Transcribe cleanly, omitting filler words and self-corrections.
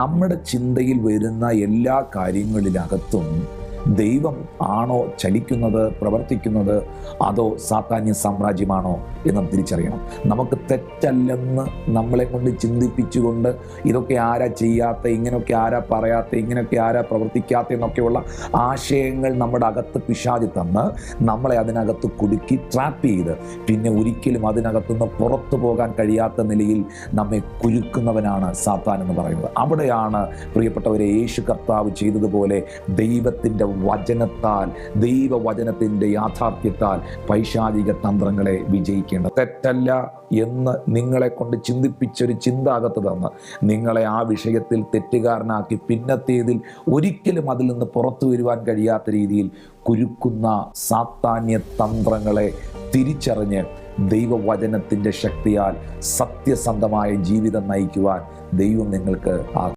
നമ്മുടെ ചിന്തയിൽ വരുന്ന എല്ലാ കാര്യങ്ങളിനകത്തും ദൈവം ആണോ ചലിക്കുന്നത്, പ്രവർത്തിക്കുന്നത്, അതോ സാത്താന്യ സാമ്രാജ്യമാണോ എന്ന് തിരിച്ചറിയണം. നമുക്ക് തെറ്റല്ലെന്ന് നമ്മളെ കൊണ്ട് ചിന്തിപ്പിച്ചുകൊണ്ട് ഇതൊക്കെ ആരാ ചെയ്യാത്ത, ഇങ്ങനെയൊക്കെ ആരാ പറയാത്ത, ഇങ്ങനെയൊക്കെ ആരാ പ്രവർത്തിക്കാത്ത എന്നൊക്കെയുള്ള ആശയങ്ങൾ നമ്മുടെ അകത്ത് പിശാച് തന്ന് നമ്മളെ അതിനകത്ത് കുടുക്കി ട്രാപ്പ് ചെയ്ത് പിന്നെ ഒരിക്കലും അതിനകത്തുനിന്ന് പുറത്തു പോകാൻ കഴിയാത്ത നിലയിൽ നമ്മെ കുരുക്കുന്നവനാണ് സാത്താൻ എന്ന് പറയുന്നത്. അവിടെയാണ് പ്രിയപ്പെട്ടവരെ യേശു കർത്താവ് ചെയ്തതുപോലെ ദൈവത്തിൻ്റെ വചനത്താൽ, ദൈവവചനത്തിൻ്റെ യാഥാർത്ഥ്യത്താൽ പൈശാചിക തന്ത്രങ്ങളെ വിജയിക്കേണ്ടത്. തെറ്റല്ല എന്ന് നിങ്ങളെ കൊണ്ട് ചിന്തിപ്പിച്ചൊരു ചിന്താകത്ത് തന്ന് നിങ്ങളെ ആ വിഷയത്തിൽ തെറ്റുകാരനാക്കി പിന്നത്തേതിൽ ഒരിക്കലും അതിൽ നിന്ന് പുറത്തു വരുവാൻ കഴിയാത്ത രീതിയിൽ കുരുക്കുന്ന സാത്താന്യ തന്ത്രങ്ങളെ തിരിച്ചറിഞ്ഞ് ദൈവവചനത്തിൻ്റെ ശക്തിയാൽ സത്യസന്ധമായ ജീവിതം നയിക്കുവാൻ ദൈവം നിങ്ങൾക്ക്